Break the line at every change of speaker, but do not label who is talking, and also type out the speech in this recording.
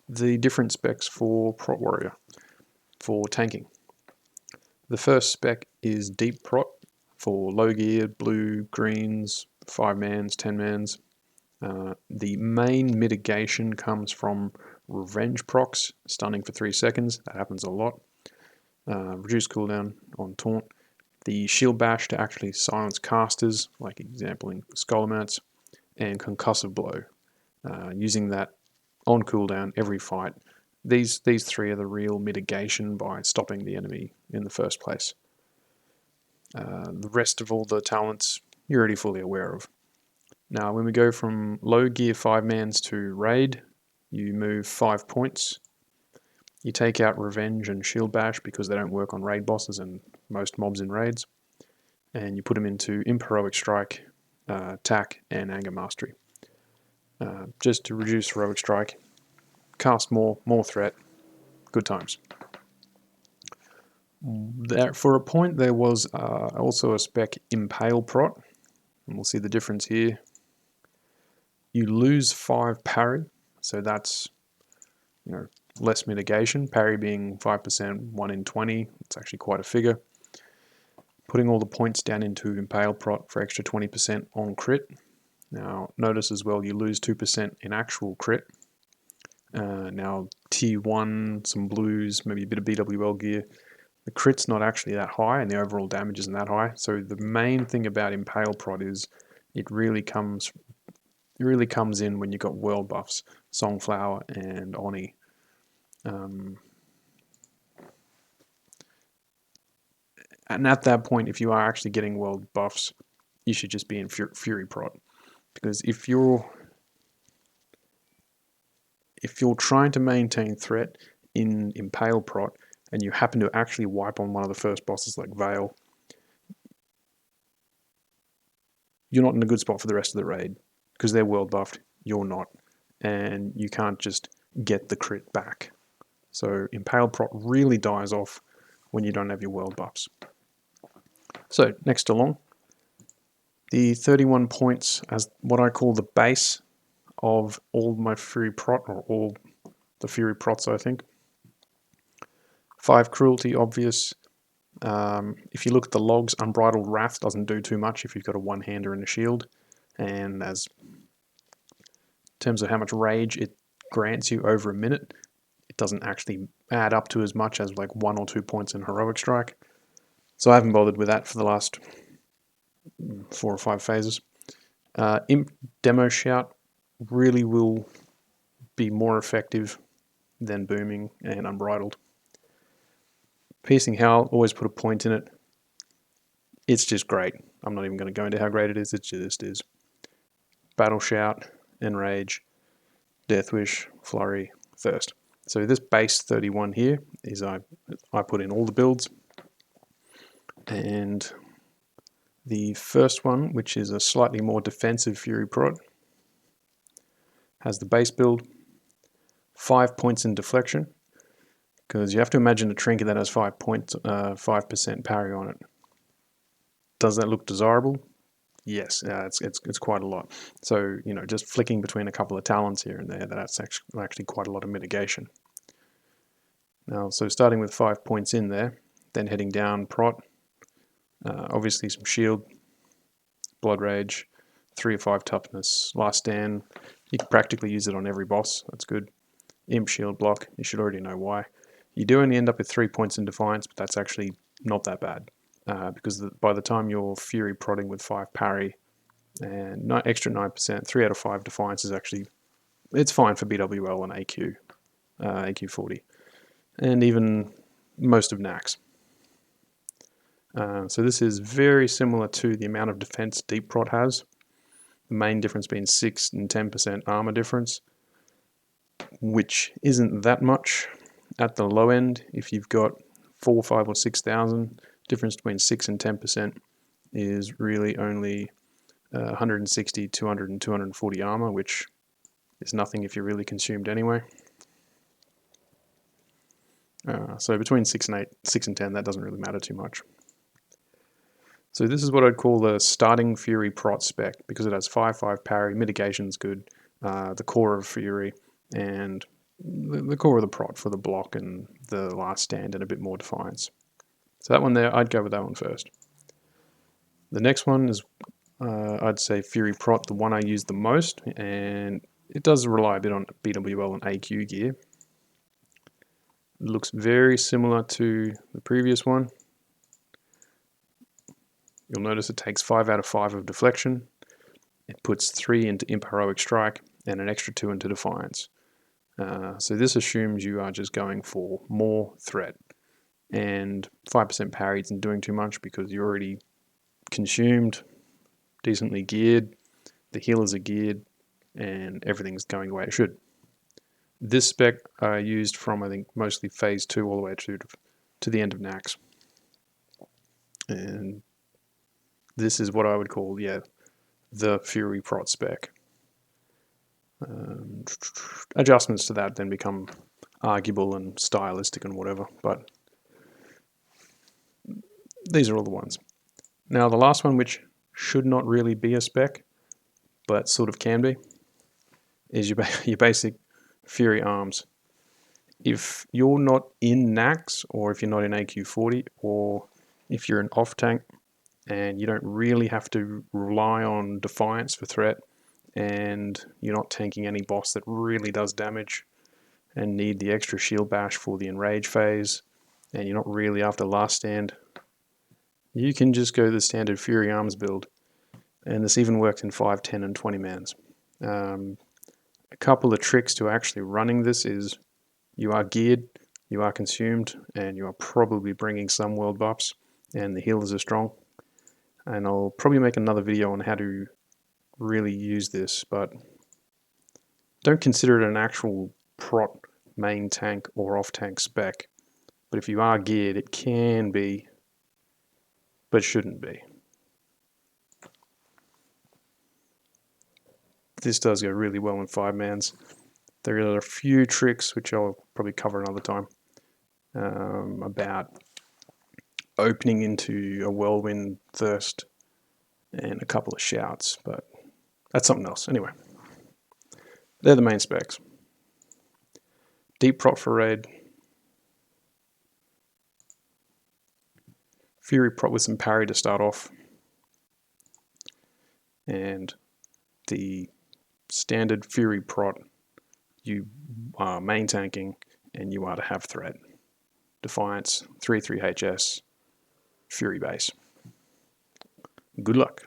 The different specs for Prot Warrior for tanking. The first spec is Deep Prot for low gear, blue, greens, 5-mans, 10-mans. The main mitigation comes from Revenge procs, stunning for 3 seconds. That happens a lot. Reduce cooldown on taunt. The shield bash to actually silence casters, like example in Scholomance, and concussive blow, using that on cooldown every fight. These three are the real mitigation by stopping the enemy in the first place. The rest of all the talents you're already fully aware of. Now, when we go from low gear 5-mans to raid, you move 5 points. You take out Revenge and Shield Bash because they don't work on raid bosses and most mobs in raids. And you put them into Imp Heroic Strike, Attack, and Anger Mastery. Just to reduce Heroic Strike, cast more threat, good times. For a point, there was also a spec Impale Prot, and we'll see the difference here. You lose 5 parry, so that's less mitigation. Parry being 5%, 1 in 20. It's actually quite a figure. Putting all the points down into Impale Prot for extra 20% on crit. Now, notice as well you lose 2% in actual crit. Now, tier 1, some blues, maybe a bit of BWL gear. The crit's not actually that high, and the overall damage isn't that high. So the main thing about Impale Prot is it really comes in when you've got world buffs, Songflower and Oni. And at that point, if you are actually getting world buffs, you should just be in Fury Prot. Because if you're trying to maintain threat in Impale Prot, and you happen to actually wipe on one of the first bosses like Veil, you're not in a good spot for the rest of the raid. Because they're world buffed, you're not. And you can't just get the crit back. So Impale Prot really dies off when you don't have your world buffs. So next along, the 31 points as what I call the base of all my Fury Prot, or all the Fury Prots, I think. 5 Cruelty, obvious. If you look at the logs, Unbridled Wrath doesn't do too much if you've got a one-hander and a shield. And as in terms of how much rage it grants you over a minute, it doesn't actually add up to as much as like 1 or 2 points in Heroic Strike. So I haven't bothered with that for the last 4 or 5 phases. Imp Demo Shout really will be more effective than Booming and Unbridled. Piercing Howl, always put a point in it. It's just great. I'm not even going to go into how great it is, it just is. Battle Shout, Enrage, Death Wish, Flurry, Thirst. So this base 31 here is I put in all the builds. And the first one, which is a slightly more defensive Fury Prot, has the base build, 5 points in deflection, because you have to imagine a trinket that has 5% parry on it. Does that look desirable? Yes, it's quite a lot. So just flicking between a couple of talents here and there, that's actually quite a lot of mitigation. Now, so starting with 5 points in there, then heading down Prot, obviously some shield, Blood Rage, 3 or 5 toughness, Last Stand. You can practically use it on every boss. That's good. Imp Shield Block. You should already know why. You do only end up with 3 points in Defiance, but that's actually not that bad. Because by the time you're Fury Prodding with 5 parry and extra 9%, 3 out of 5 Defiance is actually, it's fine for BWL and AQ, AQ 40. And even most of Naxx. So this is very similar to the amount of defense Deep Prot has. The main difference being 6 and 10% armor difference, which isn't that much at the low end. If you've got 4, 5, or 6,000, difference between 6 and 10% is really only 160, 200, and 240 armor, which is nothing if you're really consumed anyway. So between 6 and 10, that doesn't really matter too much. So this is what I'd call the starting Fury Prot spec, because it has 5/5 parry, mitigation's good, the core of Fury, and the core of the prot for the block and the last stand and a bit more defiance. So that one there, I'd go with that one first. The next one is, I'd say Fury Prot, the one I use the most, and it does rely a bit on BWL and AQ gear. It looks very similar to the previous one. You'll notice it takes 5 out of 5 of deflection. It puts 3 into Imp Heroic Strike and an extra 2 into Defiance. So this assumes you are just going for more threat, and 5% parry isn't doing too much because you're already consumed, decently geared, the healers are geared, and everything's going the way it should. This spec I used from, I think, mostly phase 2 all the way to the end of Naxx. And this is what I would call, the Fury Prot spec. Adjustments to that then become arguable and stylistic and whatever, but these are all the ones. Now the last one, which should not really be a spec, but sort of can be, is your basic Fury arms. If you're not in Naxx, or if you're not in AQ40, or if you're an off tank and you don't really have to rely on Defiance for threat, and you're not tanking any boss that really does damage and need the extra shield bash for the enrage phase, and you're not really after last stand, you can just go the standard Fury Arms build. And this even works in 5, 10, and 20 mans. A couple of tricks to actually running this is you are geared, you are consumed, and you are probably bringing some world buffs, and the healers are strong. And I'll probably make another video on how to really use this, but don't consider it an actual prot main tank or off tank spec. But if you are geared, it can be, but shouldn't be. This does go really well in 5 mans. There are a few tricks, which I'll probably cover another time, about opening into a whirlwind thirst and a couple of shouts, but that's something else. Anyway, they're the main specs. Deep prot for raid. Fury prot with some parry to start off. And the standard Fury prot, you are main tanking and you are to have threat. Defiance, 3/3 HS, Fury base. Good luck.